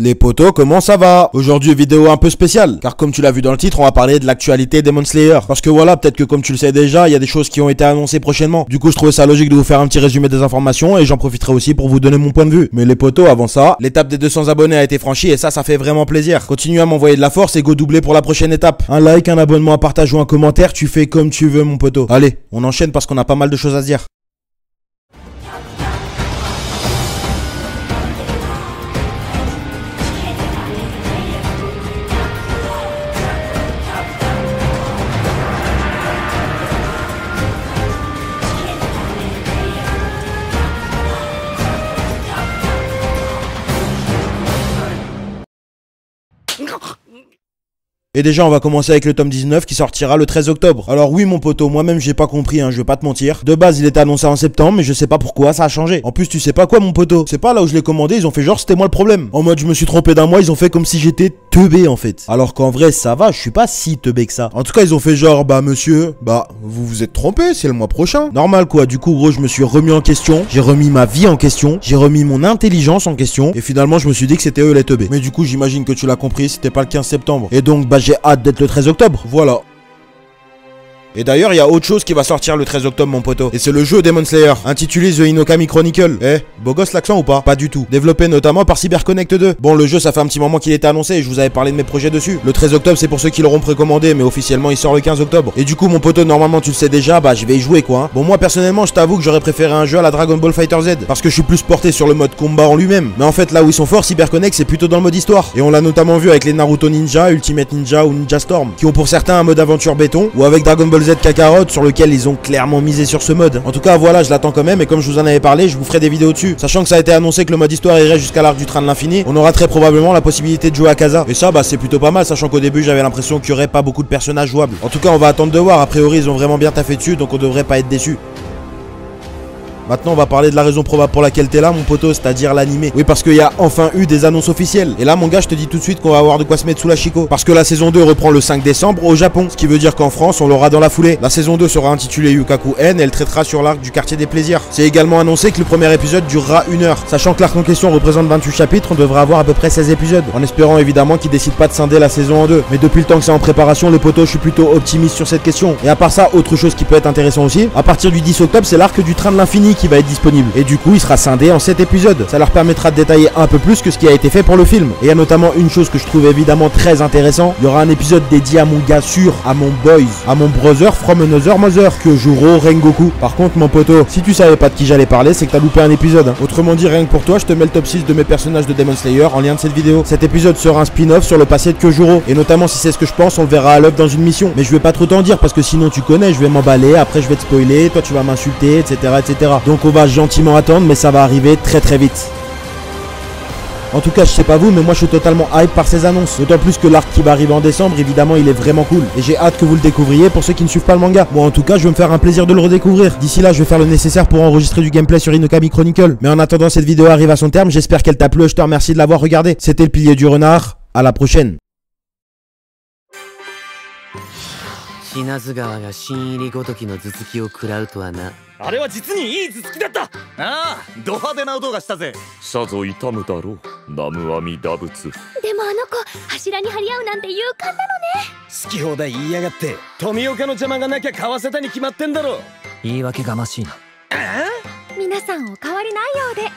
Les potos, comment ça va? Aujourd'hui, vidéo un peu spéciale, car comme tu l'as vu dans le titre, on va parler de l'actualité Demon Slayer. Parce que voilà, peut-être que comme tu le sais déjà, il y a des choses qui ont été annoncées prochainement. Du coup, je trouvais ça logique de vous faire un petit résumé des informations et j'en profiterai aussi pour vous donner mon point de vue. Mais les potos, avant ça, l'étape des 200 abonnés a été franchie et ça fait vraiment plaisir. Continuez à m'envoyer de la force et go doubler pour la prochaine étape. Un like, un abonnement, un partage ou un commentaire, tu fais comme tu veux mon poteau. Allez, on enchaîne parce qu'on a pas mal de choses à se dire. Et déjà on va commencer avec le tome 19 qui sortira le 13 octobre. Alors oui mon poteau, moi-même j'ai pas compris je vais pas te mentir. De base il était annoncé en septembre mais je sais pas pourquoi ça a changé. En plus tu sais pas quoi mon poteau, c'est pas là où je l'ai commandé, ils ont fait genre c'était moi le problème. En mode je me suis trompé d'un mois, ils ont fait comme si j'étais teubé en fait. Alors qu'en vrai ça va, je suis pas si teubé que ça. En tout cas ils ont fait genre bah monsieur, vous vous êtes trompé, c'est le mois prochain. Normal quoi, du coup gros je me suis remis en question, j'ai remis ma vie en question, j'ai remis mon intelligence en question. Et finalement je me suis dit que c'était eux les teubés. Mais du coup j'imagine que tu l'as compris, c'était pas le 15 septembre. Et donc j'ai hâte d'être le 13 octobre, voilà. Et d'ailleurs, il y a autre chose qui va sortir le 13 octobre, mon poteau. Et c'est le jeu Demon Slayer, intitulé The Inokami Chronicle. Beau gosse l'accent ou pas? Pas du tout. Développé notamment par CyberConnect 2. Bon, le jeu, ça fait un petit moment qu'il était annoncé et je vous avais parlé de mes projets dessus. Le 13 octobre, c'est pour ceux qui l'auront précommandé, mais officiellement, il sort le 15 octobre. Et du coup, mon poteau, normalement, tu le sais déjà, je vais y jouer, quoi. Bon, moi, personnellement, je t'avoue que j'aurais préféré un jeu à la Dragon Ball FighterZ, parce que je suis plus porté sur le mode combat en lui-même. Mais en fait, là où ils sont forts, CyberConnect, c'est plutôt dans le mode histoire. Et on l'a notamment vu avec les Naruto Ninja, Ultimate Ninja ou Ninja Storm, qui ont pour certains un mode aventure béton, ou avec Dragon Ball Z Kakarot, sur lequel ils ont clairement misé sur ce mode. En tout cas voilà, je l'attends quand même et comme je vous en avais parlé, je vous ferai des vidéos dessus. Sachant que ça a été annoncé que le mode histoire irait jusqu'à l'arc du train de l'infini, on aura très probablement la possibilité de jouer à Casa. Et ça c'est plutôt pas mal, sachant qu'au début j'avais l'impression qu'il y aurait pas beaucoup de personnages jouables. En tout cas on va attendre de voir, a priori ils ont vraiment bien taffé dessus, donc on devrait pas être déçus. Maintenant on va parler de la raison probable pour laquelle t'es là mon poteau, c'est-à-dire l'animé. Oui parce qu'il y a enfin eu des annonces officielles. Et là mon gars je te dis tout de suite qu'on va avoir de quoi se mettre sous la chico. Parce que la saison 2 reprend le 5 décembre au Japon. Ce qui veut dire qu'en France on l'aura dans la foulée. La saison 2 sera intitulée Yukaku N et elle traitera sur l'arc du quartier des plaisirs. C'est également annoncé que le premier épisode durera 1 heure. Sachant que l'arc en question représente 28 chapitres, on devrait avoir à peu près 16 épisodes. En espérant évidemment qu'ils décident pas de scinder la saison en deux. Mais depuis le temps que c'est en préparation, le poteau je suis plutôt optimiste sur cette question. Et à part ça, autre chose qui peut être intéressant aussi, à partir du 10 octobre c'est l'arc du train de l'infini qui va être disponible. Et du coup il sera scindé en 7 épisodes. Ça leur permettra de détailler un peu plus que ce qui a été fait pour le film. Et il y a notamment une chose que je trouve évidemment très intéressant. Il y aura un épisode dédié à mon gars sûr, à mon boys, à mon brother from another mother, Kyojuro Rengoku. Par contre mon poteau, si tu savais pas de qui j'allais parler, c'est que t'as loupé un épisode. Autrement dit, rien que pour toi, je te mets le top 6 de mes personnages de Demon Slayer en lien de cette vidéo. Cet épisode sera un spin-off sur le passé de Kyojuro. Et notamment si c'est ce que je pense, on le verra à l'œuvre dans une mission. Mais je vais pas trop t'en dire parce que sinon tu connais, je vais m'emballer, après je vais te spoiler, toi tu vas m'insulter, etc., etc. Donc on va gentiment attendre, mais ça va arriver très très vite. En tout cas je sais pas vous, mais moi je suis totalement hype par ces annonces. D'autant plus que l'arc qui va arriver en décembre, évidemment il est vraiment cool. Et j'ai hâte que vous le découvriez pour ceux qui ne suivent pas le manga. Moi en tout cas je vais me faire un plaisir de le redécouvrir. D'ici là je vais faire le nécessaire pour enregistrer du gameplay sur Inokami Chronicle. Mais en attendant cette vidéo arrive à son terme, j'espère qu'elle t'a plu, je te remercie de l'avoir regardé. C'était le pilier du renard, à la prochaine. 死なず川が新入りごときの頭突きを食らうとはな。あれは実にいい頭突きだった。ああ、ド派手な音がしたぜ。さぞ痛むだろう、南無阿弥陀仏。でもあの子柱に張り合うなんて勇敢なのね。好き放題言いやがって、富岡の邪魔がなきゃ買わせたに決まってんだろ。言い訳がましいな。皆さんお変わりないようで。